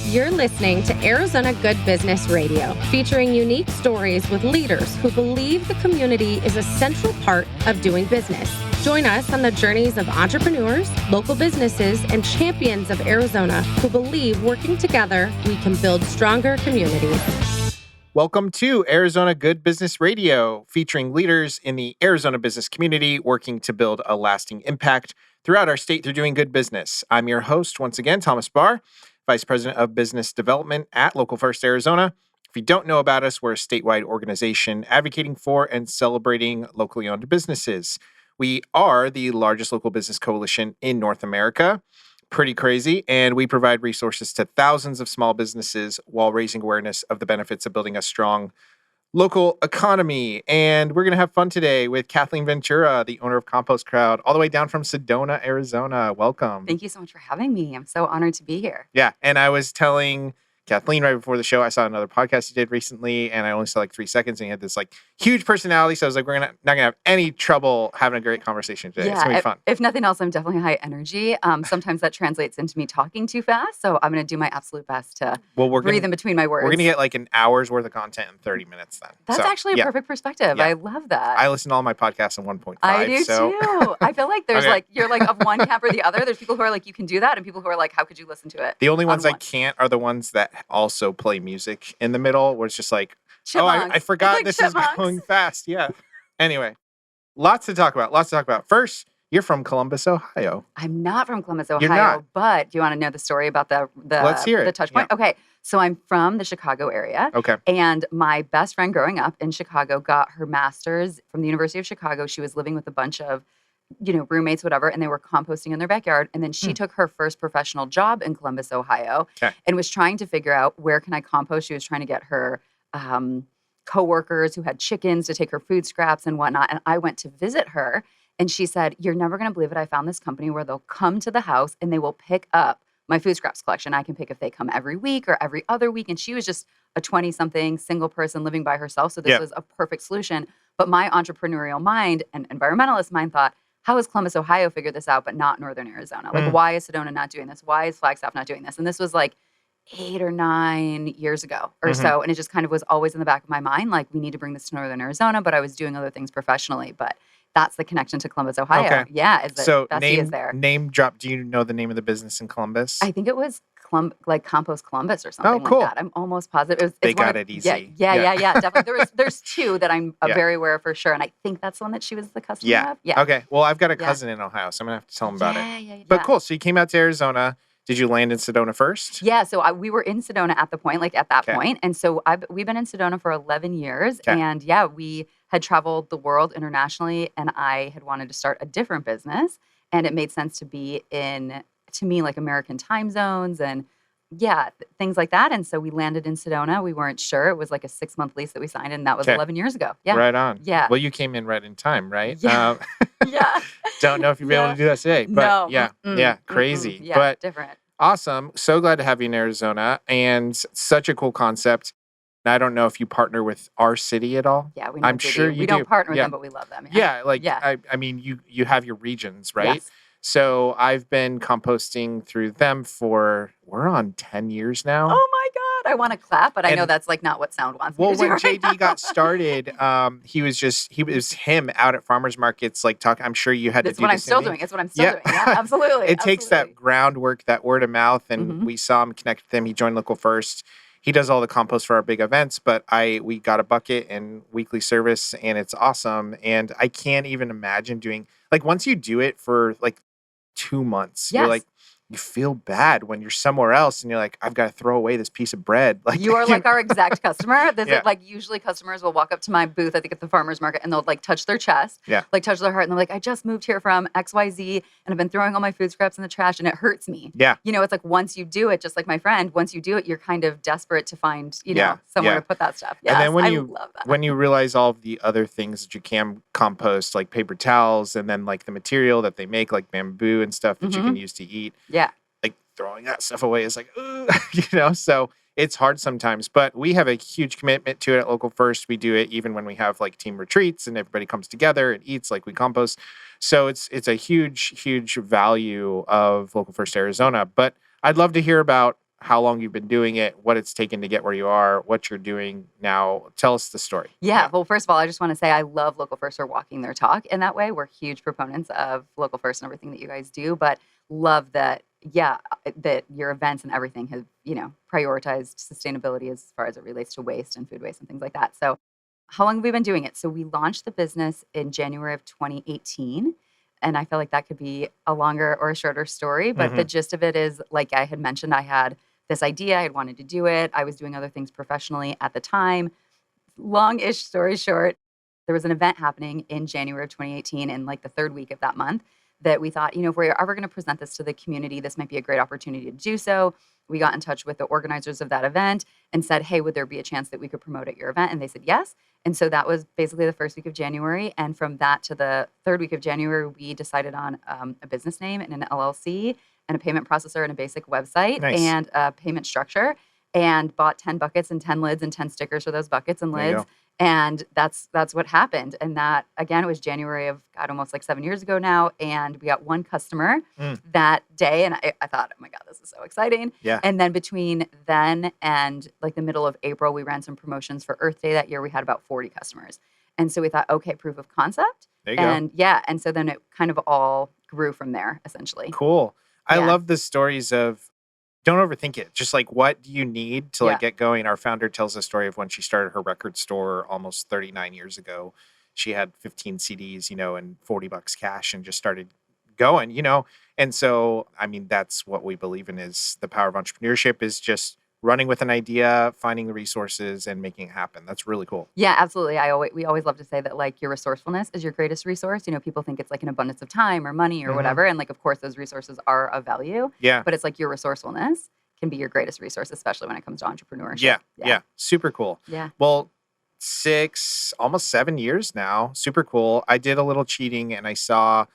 You're listening to Arizona Good Business Radio, featuring unique stories with leaders who believe the community is a central part of doing business. Join us on the journeys of entrepreneurs, local businesses, and champions of Arizona who believe working together, we can build stronger communities. Welcome to Arizona Good Business Radio, featuring leaders in the Arizona business community working to build a lasting impact throughout our state through doing good business. I'm your host, once again, Thomas Barr, Vice President of Business Development at Local First Arizona. If you don't know about us, we're a statewide organization advocating for and celebrating locally owned businesses. We are the largest local business coalition in North America. Pretty crazy. And we provide resources to thousands of small businesses while raising awareness of the benefits of building a strong local economy. And we're going to have fun today with Kathleen Ventura, the owner of Compost Crowd, all the way down from Sedona, Arizona. Welcome. Thank you so much for having me. I'm so honored to be here. Yeah. And I was telling Kathleen right before the show, I saw another podcast you did recently, and I only saw like 3 seconds, and you had this like huge personality. So I was like, we're not gonna have any trouble having a great conversation today. It's gonna be fun. If nothing else, I'm definitely high energy. Sometimes that translates into me talking too fast. So I'm gonna do my absolute best to breathe in between my words. We're gonna get like an hour's worth of content in 30 minutes then. That's actually a perfect perspective. Yeah. I love that. I listen to all my podcasts in 1.5. I do too. I feel like there's like, you're like of one camp or the other. There's people who are like, you can do that. And people who are like, how could you listen to it? The only ones I can't are the ones that also play music in the middle where it's just like, Chipmunks. I forgot like this chipmunks. is going fast. Yeah. Anyway, lots to talk about. First, you're from Columbus, Ohio. I'm not from Columbus, Ohio. You're not. But do you want to know the story about the Let's hear it. The touch point? Yeah. Okay. So I'm from the Chicago area. Okay. And my best friend growing up in Chicago got her master's from the University of Chicago. She was living with a bunch of roommates, whatever, and they were composting in their backyard. And then she took her first professional job in Columbus, Ohio, and was trying to figure out where can I compost. She was trying to get her coworkers who had chickens to take her food scraps and whatnot. And I went to visit her, and she said, "You're never going to believe it. I found this company where they'll come to the house and they will pick up my food scraps collection. I can pick if they come every week or every other week." And she was just a 20-something single person living by herself. So this was a perfect solution. But my entrepreneurial mind and environmentalist mind thought, how has Columbus, Ohio figured this out, but not Northern Arizona? Like, why is Sedona not doing this? Why is Flagstaff not doing this? And this was like 8 or 9 years ago or so. And it just kind of was always in the back of my mind, like, we need to bring this to Northern Arizona, but I was doing other things professionally. But that's the connection to Columbus, Ohio. Okay. Yeah. So Bessie is there. Name drop. Do you know the name of the business in Columbus? I think it was like Compost Columbus or something cool. like that. I'm almost positive. They got it easy. Yeah, definitely. There's 2 that I'm very aware of for sure. And I think that's the one that she was the customer of. Yeah. Okay. Well, I've got a cousin in Ohio, so I'm going to have to tell him about it. Yeah. But cool. So you came out to Arizona. Did you land in Sedona first? Yeah, so we were in Sedona at that point. And so we've been in Sedona for 11 years. Okay. And we had traveled the world internationally, and I had wanted to start a different business. And it made sense to be to me, like American time zones and things like that. And so we landed in Sedona. We weren't sure. It was like a 6-month lease that we signed, and that was 11 years ago. Yeah. Right on. Yeah. Well, you came in right in time, right? Yeah. Yeah. Don't know if you'll be able to do that today, but no. Crazy. Yeah, but different. Awesome. So glad to have you in Arizona, and such a cool concept. And I don't know if you partner with our city at all. Yeah, we know I'm sure you We do. don't partner with them, but we love them. I mean, you have your regions, right? Yes. So I've been composting through them we're on 10 years now. Oh my God. I want to clap, but I know that's like not what sound wants me to do. Well, when JD got started, he was him out at farmers markets, like talking. I'm sure you had to do It's what I'm still doing. Yeah, absolutely. It takes that groundwork, that word of mouth, and we saw him connect with him. He joined Local First. He does all the compost for our big events, but we got a bucket and weekly service, and it's awesome. And I can't even imagine doing, like, once you do it for like 2 months, you're like, you feel bad when you're somewhere else and you're like, I've got to throw away this piece of bread. Like, you are like our exact customer. Like, usually customers will walk up to my booth, I think at the farmer's market, and they'll like touch their chest, like touch their heart. And they're like, I just moved here from XYZ and I've been throwing all my food scraps in the trash and it hurts me. Yeah. It's like, once you do it, just like my friend, once you do it, you're kind of desperate to find, somewhere to put that stuff. Yes, and then I love that. when you realize all of the other things that you can compost, like paper towels, and then like the material that they make, like bamboo and stuff that you can use to eat. Yeah. Like throwing that stuff away is like, so it's hard sometimes, but we have a huge commitment to it at Local First. We do it even when we have like team retreats and everybody comes together and eats, like we compost. So it's a huge, huge value of Local First Arizona. But I'd love to hear about how long you've been doing it, what it's taken to get where you are, what you're doing now. Tell us the story. Yeah. Well, first of all, I just want to say I love Local First for walking their talk in that way. We're huge proponents of Local First and everything that you guys do, but love that, that your events and everything have, prioritized sustainability as far as it relates to waste and food waste and things like that. So how long have we been doing it? So we launched the business in January of 2018. And I feel like that could be a longer or a shorter story, but the gist of it is, like I had mentioned, I had this idea. I had wanted to do it. I was doing other things professionally at the time. Long-ish story short, there was an event happening in January of 2018 in like the third week of that month that we thought, if we're ever going to present this to the community, this might be a great opportunity to do so. We got in touch with the organizers of that event and said, hey, would there be a chance that we could promote at your event? And they said yes. And so that was basically the first week of January. And from that to the third week of January, we decided on a business name and an LLC and a payment processor and a basic website and a payment structure, and bought 10 buckets and 10 lids and 10 stickers for those buckets and lids. And that's what happened. And that, again, it was January of, God, almost like 7 years ago now. And we got one customer that day. And I thought, oh my God, this is so exciting. Yeah. And then between then and like the middle of April, we ran some promotions for Earth Day that year. We had about 40 customers. And so we thought, okay, proof of concept. There you go. Yeah. And so then it kind of all grew from there, essentially. Cool. I love the stories of, don't overthink it. Just like, what do you need to like get going? Our founder tells the story of when she started her record store almost 39 years ago. She had 15 CDs, and $40 cash and just started going, And so, I mean, that's what we believe in, is the power of entrepreneurship, is just running with an idea, finding the resources and making it happen. That's really cool. Yeah, absolutely. We always love to say that like your resourcefulness is your greatest resource. People think it's like an abundance of time or money or whatever. And like, of course, those resources are of value. Yeah. But it's like your resourcefulness can be your greatest resource, especially when it comes to entrepreneurship. Yeah. Super cool. Yeah. Well, 6, almost 7 years now. Super cool. I did a little cheating and I saw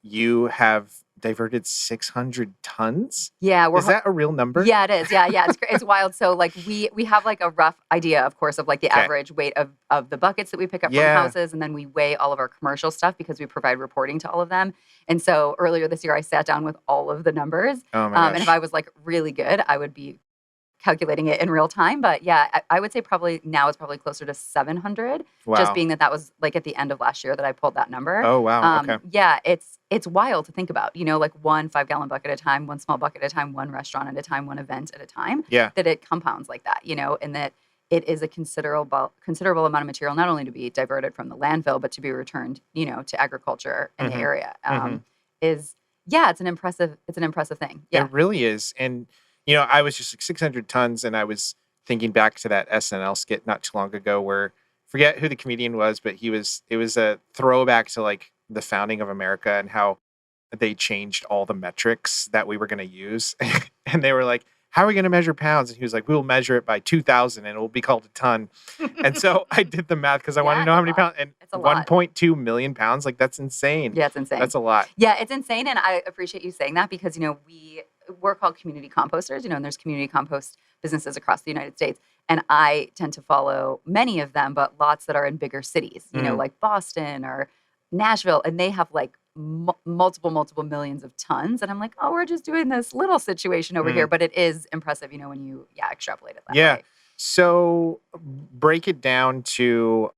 you have diverted 600 tons. Yeah. Is that a real number? Yeah, it is. Yeah. It's wild. So like we have like a rough idea, of course, of like the average weight of the buckets that we pick up from houses. And then we weigh all of our commercial stuff because we provide reporting to all of them. And so earlier this year, I sat down with all of the numbers. Oh my gosh. And if I was like really good, I would be calculating it in real time. But yeah, I would say probably now it's probably closer to 700. Wow. Just being that was like at the end of last year that I pulled that number. Oh, wow. Okay. Yeah, it's wild to think about, like one 5-gallon bucket at a time, one small bucket at a time, one restaurant at a time, one event at a time. Yeah. That it compounds like that, and that it is a considerable amount of material, not only to be diverted from the landfill, but to be returned, to agriculture in the area. It's an impressive thing. Yeah. It really is. And I was just like 600 tons, and I was thinking back to that SNL skit not too long ago where, forget who the comedian was, but it was a throwback to like the founding of America and how they changed all the metrics that we were going to use. And they were like, how are we going to measure pounds? And he was like, we'll measure it by 2,000 and it will be called a ton. And so I did the math because I wanted to know how many pounds. And 1.2 million pounds, like that's insane. Yeah, it's insane. That's a lot. Yeah, it's insane. And I appreciate you saying that because, we're called community composters, and there's community compost businesses across the United States. And I tend to follow many of them, but lots that are in bigger cities, like Boston or Nashville. And they have like multiple millions of tons. And I'm like, oh, we're just doing this little situation over here. But it is impressive, when you extrapolate it that way. So break it down to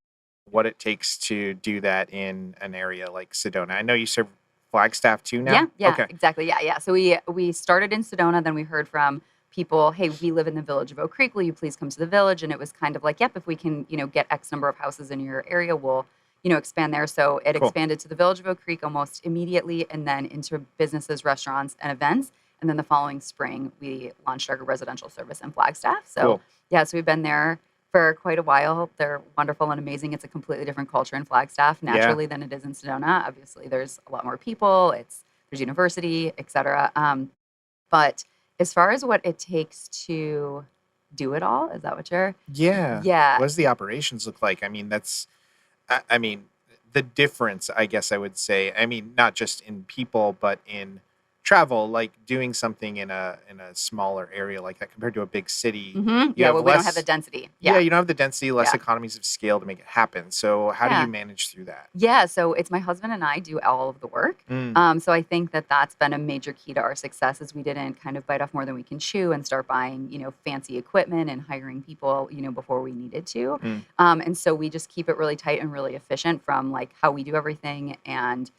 what it takes to do that in an area like Sedona. I know you serve Flagstaff too now? Yeah, okay. Exactly. Yeah. So we started in Sedona, then we heard from people, hey, we live in the village of Oak Creek. Will you please come to the village? And it was kind of like, yep, if we can, get X number of houses in your area, we'll, expand there. So it expanded to the village of Oak Creek almost immediately, and then into businesses, restaurants, and events. And then the following spring, we launched our residential service in Flagstaff. So so we've been there for quite a while. They're wonderful and amazing. It's a completely different culture in Flagstaff naturally than it is in Sedona. Obviously, there's a lot more people. There's university, et cetera. But as far as what it takes to do it all, is that what you're? Yeah. What does the operations look like? I mean, the difference, I guess I would say, not just in people, but in travel, like doing something in a smaller area like that compared to a big city. You Yeah, have well, we don't have the less, density. yeah, Yeah. you don't have the density, less Yeah. economies of scale to make it happen. So how do Yeah. you manage through that? Yeah, so it's my husband and I do all of the work. So I think that that's been a major key to our success is we didn't kind of bite off more than we can chew and start buying, fancy equipment and hiring people, before we needed to. And so we just keep it really tight and really efficient from like how we do everything and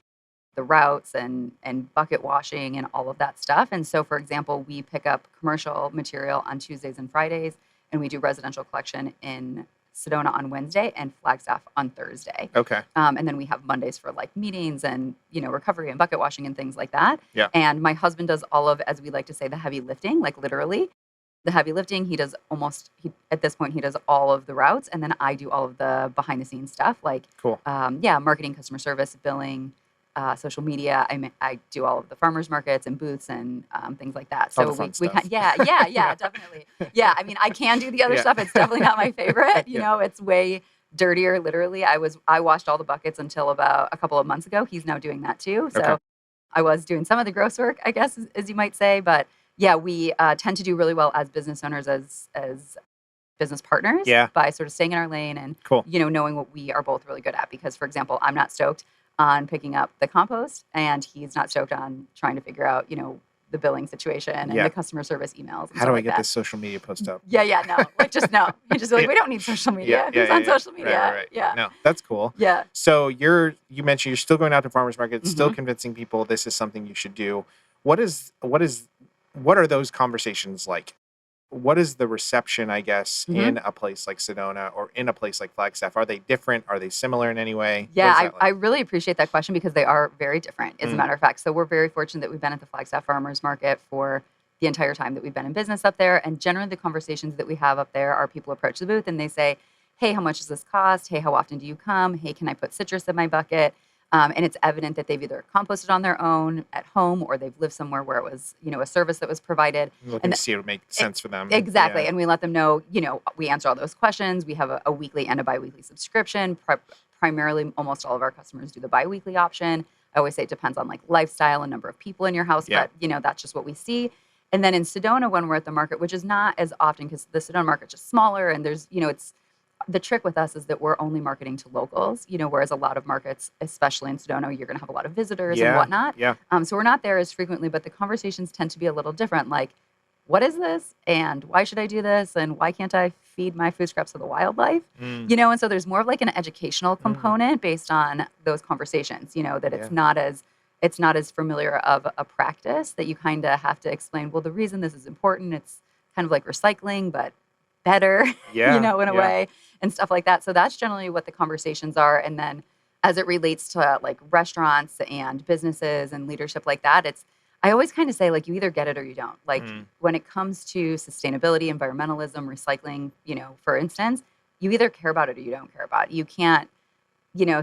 the routes and bucket washing and all of that stuff. And so, for example, we pick up commercial material on Tuesdays and Fridays, and we do residential collection in Sedona on Wednesday and Flagstaff on Thursday. Okay. And then we have Mondays for like meetings and, recovery and bucket washing and things like that. Yeah. And my husband does all of, as we like to say, the heavy lifting, like literally the heavy lifting. He does at this point, he does all of the routes. And then I do all of the behind the scenes stuff like, Cool. Marketing, customer service, billing, social media. I do all of the farmers markets and booths and things like that. All So the fun we stuff. yeah, definitely. Yeah, I mean, I can do the other Yeah. stuff. It's definitely not my favorite. Yeah. It's way dirtier. Literally, I washed all the buckets until about a couple of months ago. He's now doing that too. So Okay. I was doing some of the gross work, I guess, as you might say. But yeah, we tend to do really well as business owners, as business partners, Yeah. by sort of staying in our lane and Cool. knowing what we are both really good at. Because, for example, I'm not stoked on picking up the compost, and he's not stoked on trying to figure out, the billing situation and Yeah. the customer service emails. And How do I like get that. this social media post up? Yeah, no, like just no. You just like Yeah. we don't need social media. Who's on social media? Right. Yeah, No, that's cool. yeah. So you mentioned you're still going out to farmers markets, still Mhm. convincing people this is something you should do. What are those conversations like? What is the reception, I guess, Mhm. in a place like Sedona or in a place like Flagstaff? Are they different? Are they similar in any way? Yeah, What is that I like? really appreciate that question because they are very different, as a Mm. matter of fact. So we're very fortunate that we've been at the Flagstaff Farmers Market for the entire time that we've been in business up there. And generally, the conversations that we have up there are people approach the booth and they say, "Hey, how much does this cost? Hey, how often do you come? Hey, can I put citrus in my bucket?" And it's evident that they've either composted on their own at home or they've lived somewhere where it was, a service that was provided. Looking And to see it would make sense for them. Exactly. Yeah. And we let them know, we answer all those questions. We have a weekly and a biweekly subscription. Primarily, almost all of our customers do the biweekly option. I always say it depends on like lifestyle and number of people in your house, Yeah. but that's just what we see. And then in Sedona, when we're at the market, which is not as often because the Sedona market's just smaller and there's, it's the trick with us is that we're only marketing to locals, whereas a lot of markets, especially in Sedona, you're going to have a lot of visitors and whatnot. Yeah. So we're not there as frequently, but the conversations tend to be a little different. Like, what is this? And why should I do this? And why can't I feed my food scraps to the wildlife? Mm. And so there's more of like an educational component based on those conversations, that Yeah. it's not as familiar of a practice that you kind of have to explain, well, the reason this is important, it's kind of like recycling, but better, Yeah. in a way and stuff like that. So that's generally what the conversations are. And then as it relates to like restaurants and businesses and leadership like that, I always kind of say like you either get it or you don't. Like when it comes to sustainability, environmentalism, recycling, for instance, you either care about it or you don't care about it. You can't,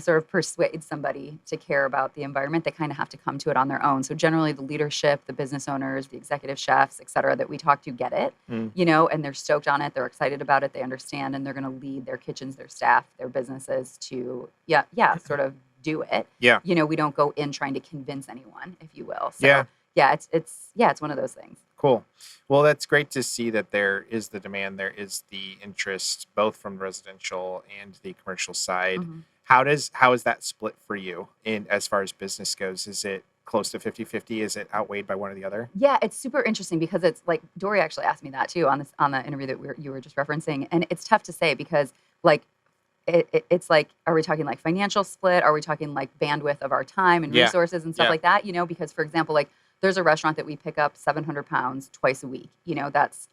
sort of persuade somebody to care about the environment. They kind of have to come to it on their own. So generally the leadership, the business owners, the executive chefs, et cetera, that we talk to get it, and they're stoked on it. They're excited about it. They understand, and they're going to lead their kitchens, their staff, their businesses to, sort of do it. Yeah. We don't go in trying to convince anyone, if you will. So Yeah. it's one of those things. Cool. Well, that's great to see that there is the demand, there is the interest, both from residential and the commercial side. Mhm. How is that split for you in as far as business goes? Is it close to 50-50? Is it outweighed by one or the other? Yeah, it's super interesting because it's like Dory actually asked me that too on the interview that you were just referencing, and it's tough to say because like it's like, are we talking like financial split? Are we talking like bandwidth of our time and Yeah. resources and stuff Yeah. like that? Because for example, like there's a restaurant that we pick up 700 pounds twice a week. That's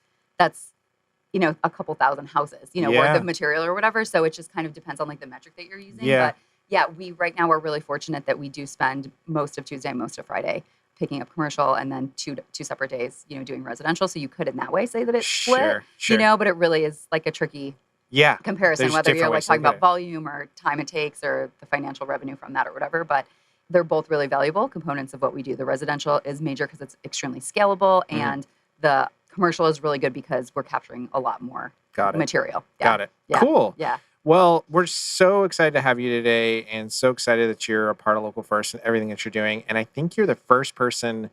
a couple thousand houses, worth Yeah. of material or whatever. So it just kind of depends on like the metric that you're using. Yeah. But yeah, we right now are really fortunate that we do spend most of Tuesday, most of Friday picking up commercial and then two separate days, doing residential. So you could in that way say that it's split, Sure. but it really is like a tricky Yeah. comparison, There's whether different you're like ways to talking look at about volume or time it takes or the financial revenue from that or whatever. But they're both really valuable components of what we do. The residential is major because it's extremely scalable, and the commercial is really good because we're capturing a lot more Got it. material. Yeah. Got it. Yeah. Cool. Yeah. Well, we're so excited to have you today and so excited that you're a part of Local First and everything that you're doing. And I think you're the first person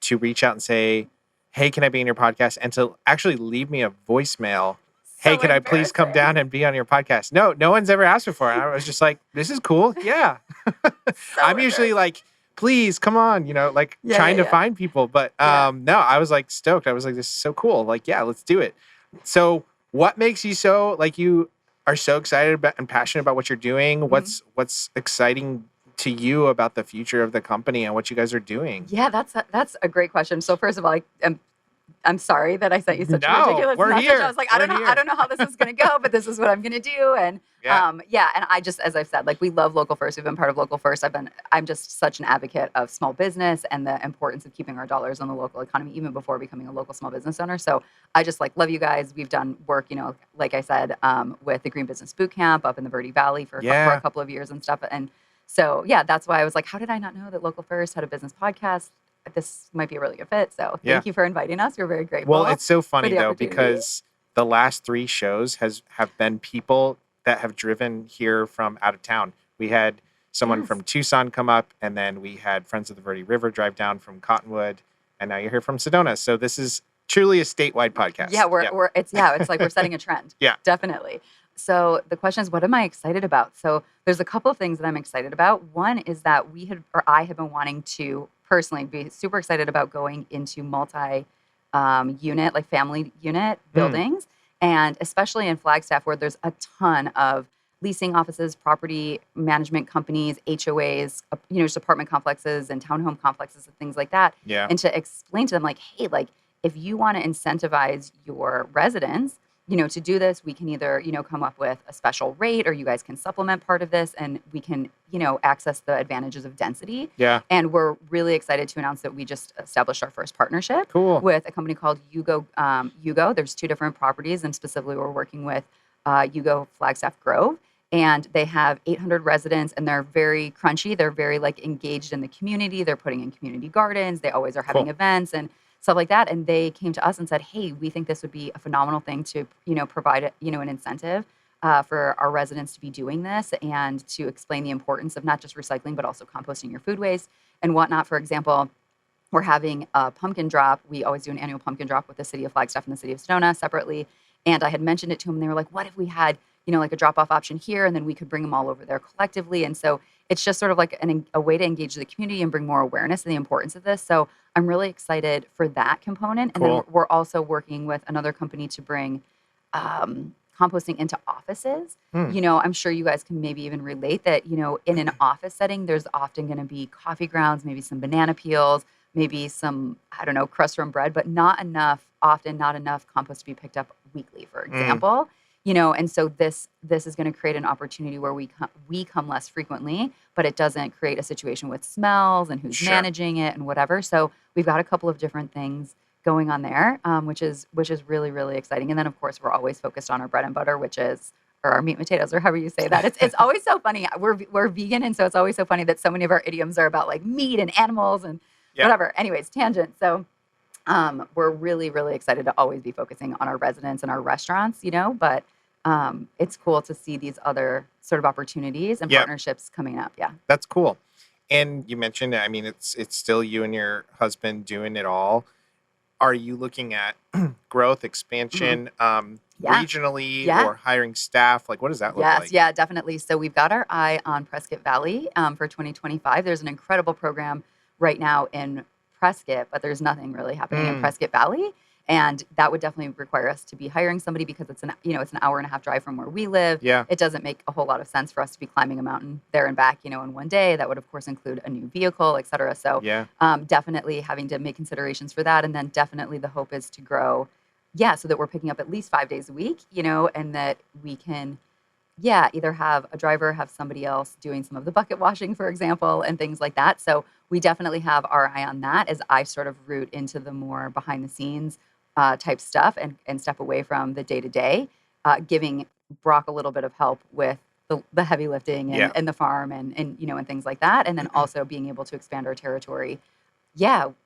to reach out and say, hey, can I be in your podcast? And to actually leave me a voicemail. Hey, So can I please come embarrassing. down and be on your podcast? No one's ever asked before. And I was just like, this is cool. Yeah. So I'm usually embarrassing. like, please come on, like Yeah, trying yeah, to yeah. find people. But Yeah. no, I was like stoked. I was like, this is so cool. Like, yeah, let's do it. So what makes you so like you are so excited about and passionate about what you're doing? Mhm. What's exciting to you about the future of the company and what you guys are doing? Yeah, that's a great question. So first of all, I'm sorry that I sent you such a No, ridiculous we're message. here. I was like, We're I here. don't know how this is going to go, but this is what I'm going to do. And Yeah. and I just, as I've said, like we love Local First. We've been part of Local First. I'm just such an advocate of small business and the importance of keeping our dollars on the local economy, even before becoming a local small business owner. So I just like love you guys. We've done work, like I said, with the Green Business Boot Camp up in the Verde Valley for Yeah. a couple of years and stuff. And so, yeah, that's why I was like, how did I not know that Local First had a business podcast? This might be a really good fit. So Yeah. thank you for inviting us. We're very grateful. Well, it's so funny the though, opportunity. because the last 3 shows have been people that have driven here from out of town. We had someone Yes. from Tucson come up, and then we had Friends of the Verde River drive down from Cottonwood, and now you're here from Sedona. So this is truly a statewide podcast. Yeah, it's like we're setting a trend. Yeah. Definitely. So the question is, what am I excited about? So there's a couple of things that I'm excited about. One is that I have been wanting to personally be super excited about going into unit, like family unit buildings, and especially in Flagstaff, where there's a ton of leasing offices, property management companies, HOAs, just apartment complexes and townhome complexes and things like that. Yeah. And to explain to them, like, hey, like if you want to incentivize your residents, to do this, we can either, come up with a special rate, or you guys can supplement part of this, and we can, access the advantages of density. Yeah. And we're really excited to announce that we just established our first partnership Cool. with a company called Yugo. There's 2 different properties, and specifically we're working with Yugo Flagstaff Grove. And they have 800 residents, and they're very crunchy. They're very like engaged in the community. They're putting in community gardens. They always are having Cool. events and stuff like that. And they came to us and said, hey, we think this would be a phenomenal thing to, provide, an incentive for our residents to be doing this, and to explain the importance of not just recycling, but also composting your food waste and whatnot. For example, we're having a pumpkin drop. We always do an annual pumpkin drop with the city of Flagstaff and the city of Sedona separately. And I had mentioned it to them, and they were like, what if we had, like a drop-off option here, and then we could bring them all over there collectively. And so it's just sort of like a way to engage the community and bring more awareness of the importance of this. So I'm really excited for that component. And Cool. then we're also working with another company to bring composting into offices. I'm sure you guys can maybe even relate that, in an office setting, there's often going to be coffee grounds, maybe some banana peels, maybe some, I don't know, crust from bread, but not enough compost to be picked up weekly, for example. And so this is going to create an opportunity where we come less frequently, but it doesn't create a situation with smells and who's Sure. managing it and whatever. So we've got a couple of different things going on there, which is really, really exciting. And then of course we're always focused on our bread and butter, or our meat and potatoes, or however you say that. It's always so funny. We're vegan, and so it's always so funny that so many of our idioms are about like meat and animals and whatever. Anyways, tangent. So we're really, really excited to always be focusing on our residents and our restaurants, but it's cool to see these other sort of opportunities and partnerships coming up. Yeah. That's cool. And you mentioned, I mean, it's still you and your husband doing it all. Are you looking at growth, expansion, regionally, or hiring staff? Like, what does that look like? Yes, yeah, definitely. So we've got our eye on Prescott Valley for 2025. There's an incredible program right now in Prescott, but there's nothing really happening in Prescott Valley. And that would definitely require us to be hiring somebody, because it's an hour and a half drive from where we live. Yeah. It doesn't make a whole lot of sense for us to be climbing a mountain there and back, in one day. That would of course include a new vehicle, et cetera. So definitely having to make considerations for that. And then definitely the hope is to grow, so that we're picking up at least 5 days a week, and that we can, either have a driver, have somebody else doing some of the bucket washing, for example, and things like that. So we definitely have our eye on that as I sort of root into the more behind the scenes type stuff, and step away from the day-to-day, giving Brock a little bit of help with the heavy lifting and the farm and things like that. And then also being able to expand our territory,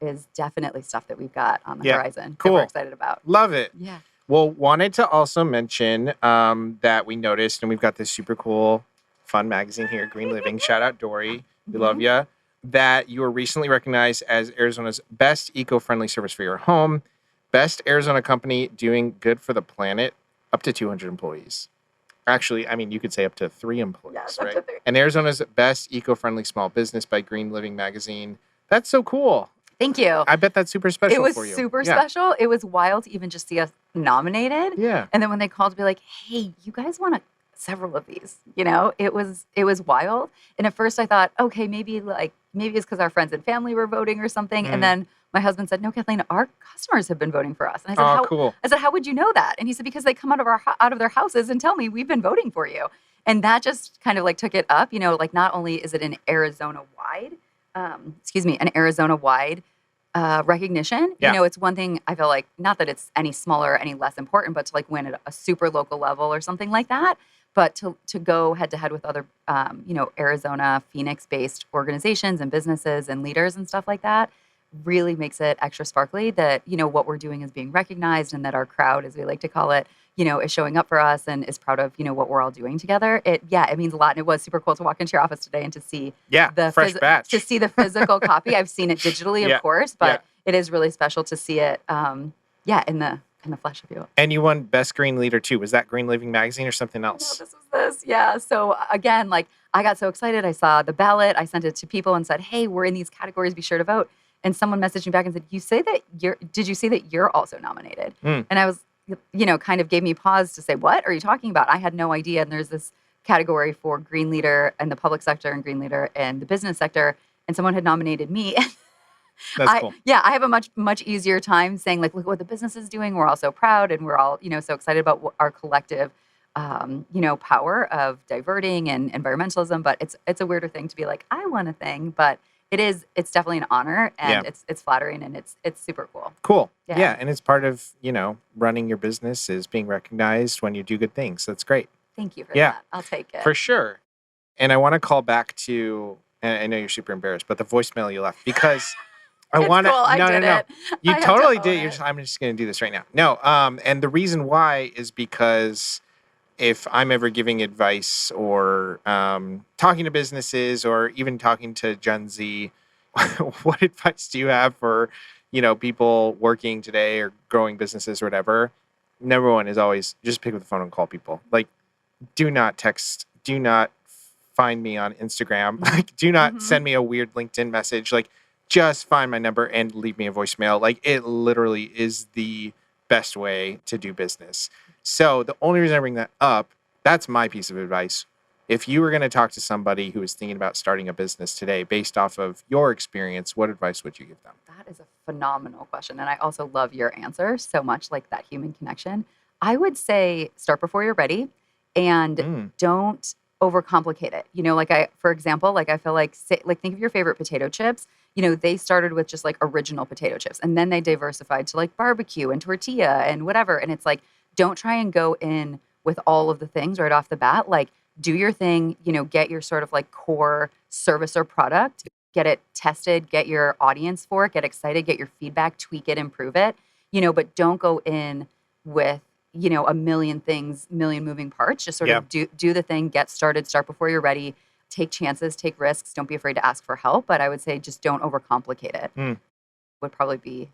is definitely stuff that we've got on the horizon that we're excited about. Love it. Yeah. Well, wanted to also mention that we noticed, and we've got this super cool, fun magazine here, Green Living. Shout out Dory. We love you. that you were recently recognized as Arizona's best eco-friendly service for your home, best Arizona company doing good for the planet, up to 200 employees. Actually, I mean, you could say up to 3 employees, Yes, right? up to 3. And Arizona's best eco-friendly small business by Green Living Magazine. That's so cool. Thank you. I bet that's super special It was for you. super Yeah. special. It was wild to even just see us nominated. Yeah. And then when they called to be like, hey, you guys want several of these, it was wild. And at first I thought, okay, maybe it's because our friends and family were voting or something. And then my husband said, no, Kathleen, our customers have been voting for us. And I said, cool. I said, how would you know that? And he said, because they come out of their houses and tell me we've been voting for you. And that just kind of took it up, not only is it an Arizona-wide recognition. Yeah. It's one thing I feel like, not that it's any smaller or any less important, but to win at a super local level or something like that. But to go head to head with other, Arizona, Phoenix-based organizations and businesses and leaders and stuff like that really makes it extra sparkly that, what we're doing is being recognized and that our crowd, as we like to call it, is showing up for us and is proud of, what we're all doing together. It means a lot. And it was super cool to walk into your office today and to see the fresh batch. To see the physical copy. I've seen it digitally, of course, but it is really special to see it, in the flesh of you. And you won Best Green Leader too. Was that Green Living Magazine or something else? No, this was this. Yeah. So again, I got so excited. I saw the ballot. I sent it to people and said, hey, we're in these categories. Be sure to vote. And someone messaged me back and said, did you say that you're also nominated? And I was, kind of gave me pause to say, what are you talking about? I had no idea. And there's this category for Green Leader in the public sector and Green Leader in the business sector. And someone had nominated me. That's cool. I have a much easier time saying look what the business is doing. We're all so proud and we're all, so excited about our collective, power of diverting and environmentalism. But it's a weirder thing to be like, I won a thing, but it's definitely an honor and it's flattering and it's super cool. Cool. Yeah. And it's part of, running your business is being recognized when you do good things. That's great. Thank you for that. I'll take it. For sure. And I want to call back to, and I know you're super embarrassed, but the voicemail you left because I want to. Cool. No. You totally did. I'm just going to do this right now. No. And the reason why is because if I'm ever giving advice or talking to businesses or even talking to Gen Z, what advice do you have for, people working today or growing businesses or whatever? Number one is always just pick up the phone and call people. Do not text. Do not find me on Instagram. Do not send me a weird LinkedIn message. Just find my number and leave me a voicemail. It literally is the best way to do business. So the only reason I bring that up, that's my piece of advice. If you were going to talk to somebody who is thinking about starting a business today, based off of your experience, what advice would you give them? That is a phenomenal question. And I also love your answer so much, that human connection. I would say start before you're ready and don't overcomplicate it. For example, I feel think of your favorite potato chips. They started with just original potato chips and then they diversified to barbecue and tortilla and whatever. And it's don't try and go in with all of the things right off the bat. Do your thing, get your sort of core service or product, get it tested, get your audience for it, get excited, get your feedback, tweak it, improve it, but don't go in with, a million things, million moving parts. Just sort of do the thing, get started, start before you're ready, take chances, take risks. Don't be afraid to ask for help. But I would say just don't overcomplicate it. Would probably be,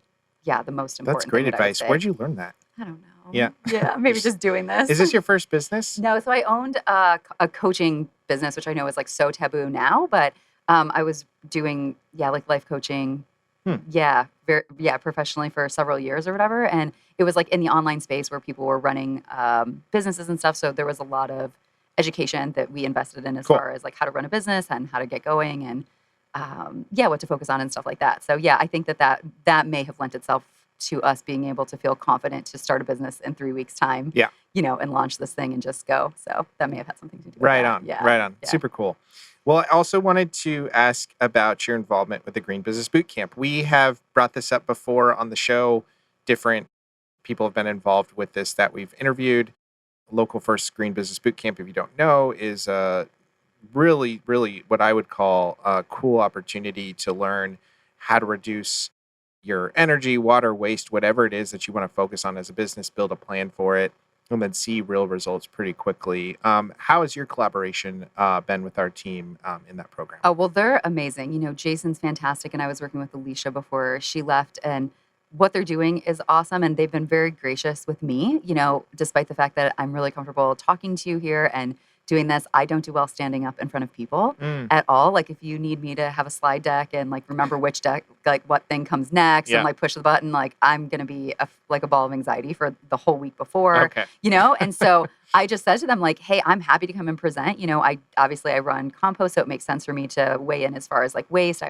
the most important. That's great advice. Where'd you learn that? I don't know. Yeah. Yeah, maybe just doing this. Is this your first business? No, so I owned a coaching business, which I know is so taboo now, but I was doing, life coaching, professionally for several years or whatever. And it was in the online space where people were running businesses and stuff. So there was a lot of education that we invested in as far as how to run a business and how to get going and what to focus on and stuff like that. So I think that may have lent itself to us being able to feel confident to start a business in 3 weeks' time, and launch this thing and just go. So that may have had something to do with Right that. on. Yeah. Super cool. Well, I also wanted to ask about your involvement with the Green Business Bootcamp. We have brought this up before on the show. Different people have been involved with this that we've interviewed. Local First Green Business Bootcamp, if you don't know, is really, really what I would call a cool opportunity to learn how to reduce your energy, water, waste, whatever it is that you want to focus on as a business, build a plan for it. and then see real results pretty quickly. How has your collaboration been with our team in that program? Oh, well, they're amazing. Jason's fantastic, and I was working with Alicia before she left, and what they're doing is awesome, and they've been very gracious with me, despite the fact that I'm really comfortable talking to you here and doing this. I don't do well standing up in front of people Mm, at all. Like, if you need me to have a slide deck and, like, remember which deck, like, what thing comes next and, yeah. like, push the button, like, I'm gonna be like a ball of anxiety for the whole week before, Okay. And so I just said to them, like, "Hey, I'm happy to come and present." I run compost, so it makes sense for me to weigh in as far as, like, waste. I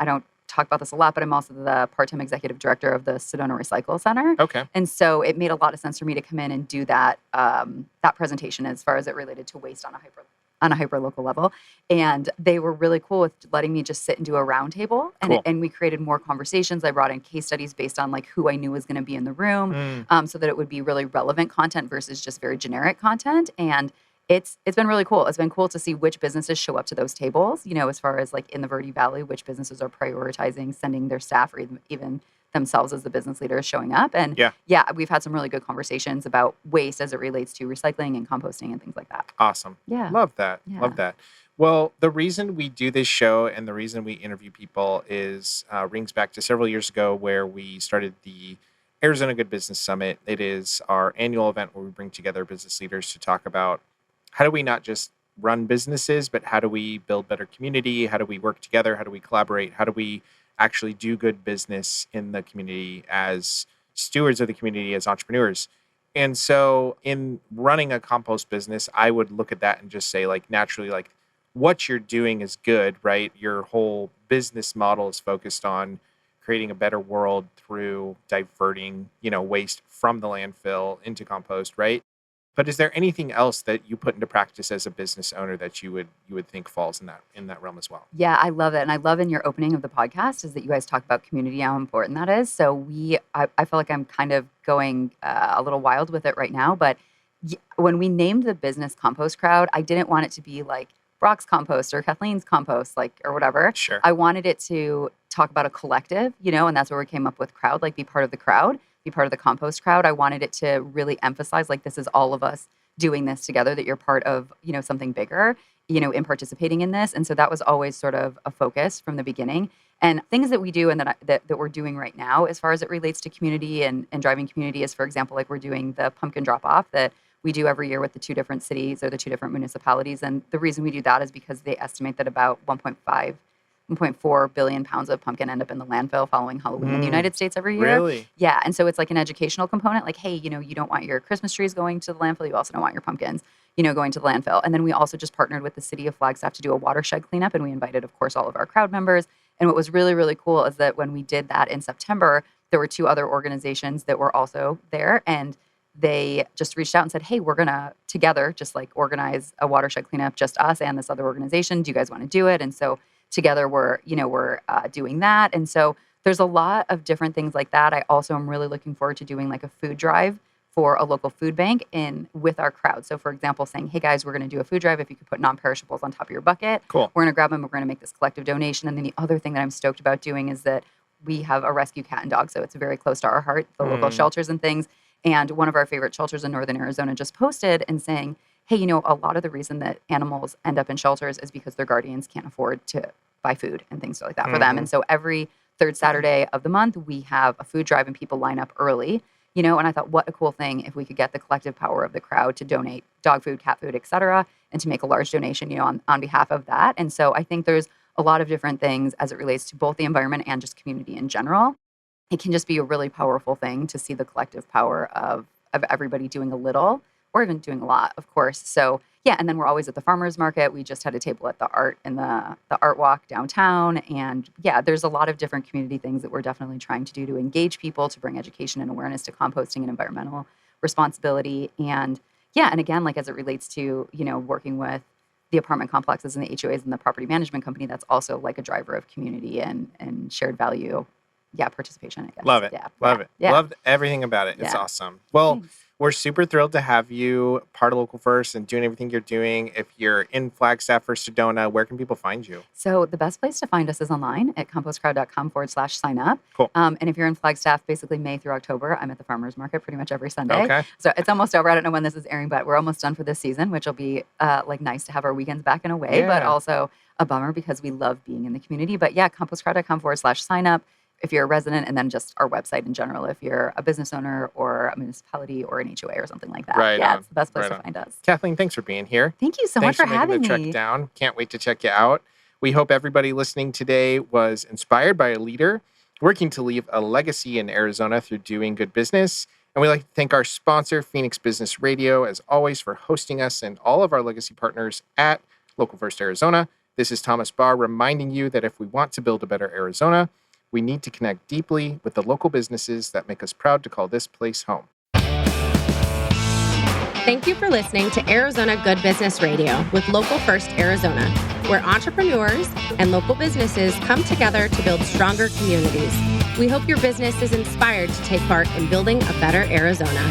don't talk about this a lot, but I'm also the part-time executive director of the Sedona Recycle Center. Okay. And so it made a lot of sense for me to come in and do that presentation as far as it related to waste on a hyper local level. And they were really cool with letting me just sit and do a roundtable. Cool. And we created more conversations. I brought in case studies based on, like, who I knew was going to be in the room, Mm, so that it would be really relevant content versus just very generic content. And it's been really cool. It's been cool to see which businesses show up to those tables, as far as, like, in the Verde Valley, which businesses are prioritizing sending their staff or even themselves as the business leaders showing up. And yeah. yeah, we've had some really good conversations about waste as it relates to recycling and composting and things like that. Awesome. Yeah. Love that. Yeah. Love that. Well, the reason we do this show and the reason we interview people is rings back to several years ago where we started the Arizona Good Business Summit. It is our annual event where we bring together business leaders to talk about how do we not just run businesses, but how do we build better community? How do we work together? How do we collaborate? How do we actually do good business in the community as stewards of the community, as entrepreneurs? And so in running a compost business, I would look at that and just say, like, naturally, like, what you're doing is good, right? Your whole business model is focused on creating a better world through diverting, waste from the landfill into compost, right? But is there anything else that you put into practice as a business owner that you would think falls in that realm as well? Yeah, I love it. And I love in your opening of the podcast is that you guys talk about community, how important that is. So I feel like I'm kind of going a little wild with it right now. But when we named the business Compost Crowd, I didn't want it to be like Brock's Compost or Kathleen's Compost, like, or whatever. Sure. I wanted it to talk about a collective, and that's where we came up with crowd, like, be part of the crowd, be part of the compost crowd. I wanted it to really emphasize, like, this is all of us doing this together, that you're part of, something bigger, in participating in this. And so that was always sort of a focus from the beginning. And things that we do and that we're doing right now as far as it relates to community and driving community is, for example, like, we're doing the pumpkin drop off that we do every year with the two different cities or the two different municipalities. And the reason we do that is because they estimate that about 1.4 billion pounds of pumpkin end up in the landfill following Halloween in the Mm, United States every year. really? Yeah. And so it's like an educational component, like, hey, you don't want your Christmas trees going to the landfill. You also don't want your pumpkins, going to the landfill. And then we also just partnered with the city of Flagstaff to do a watershed cleanup. And we invited, of course, all of our crowd members. And what was really, really cool is that when we did that in September, there were two other organizations that were also there. And they just reached out and said, hey, we're going to together just, like, organize a watershed cleanup, just us and this other organization. Do you guys want to do it? And so together we're doing that. And so there's a lot of different things like that. I also am really looking forward to doing, like, a food drive for a local food bank with our crowd. So, for example, saying, hey guys, we're going to do a food drive. If you could put non-perishables on top of your bucket, Cool. we're going to grab them. We're going to make this collective donation. And then the other thing that I'm stoked about doing is that we have a rescue cat and dog. So it's very close to our heart, the local shelters and things. And one of our favorite shelters in Northern Arizona just posted and saying, hey, a lot of the reason that animals end up in shelters is because their guardians can't afford to buy food and things like that for them. And so every third Saturday of the month, we have a food drive and people line up early, and I thought, what a cool thing if we could get the collective power of the crowd to donate dog food, cat food, et cetera, and to make a large donation, on behalf of that. And so I think there's a lot of different things as it relates to both the environment and just community in general. It can just be a really powerful thing to see the collective power of everybody doing a little or even doing a lot, of course. So yeah, and then we're always at the farmers market. We just had a table at the art walk downtown. And yeah, there's a lot of different community things that we're definitely trying to do to engage people, to bring education and awareness to composting and environmental responsibility. And yeah, and again, like, as it relates to, working with the apartment complexes and the HOAs and the property management company, that's also, like, a driver of community and shared value participation, I guess. Love it. Yeah. Love it. Yeah. Loved everything about it. It's Yeah. awesome. Well, Thanks. we're super thrilled to have you part of Local First and doing everything you're doing. If you're in Flagstaff or Sedona, where can people find you? So the best place to find us is online at compostcrowd.com/sign up. Cool. And if you're in Flagstaff, basically May through October, I'm at the farmers market pretty much every Sunday. Okay. So it's almost over. I don't know when this is airing, but we're almost done for this season, which will be nice to have our weekends back in a way, but Yeah. also a bummer because we love being in the community. But yeah, compostcrowd.com/sign up if you're a resident, and then just our website in general if you're a business owner or a municipality or an HOA or something like that. Right Yeah, on. it's the best place Right to on. find us. Kathleen, thanks for being here. Thank you so Thanks much for making having the trek me. down. Can't wait to check you out. We hope everybody listening today was inspired by a leader working to leave a legacy in Arizona through doing good business. And we'd like to thank our sponsor, Phoenix Business Radio, as always, for hosting us and all of our legacy partners at Local First Arizona. This is Thomas Barr reminding you that if we want to build a better Arizona, we need to connect deeply with the local businesses that make us proud to call this place home. Thank you for listening to Arizona Good Business Radio with Local First Arizona, where entrepreneurs and local businesses come together to build stronger communities. We hope your business is inspired to take part in building a better Arizona.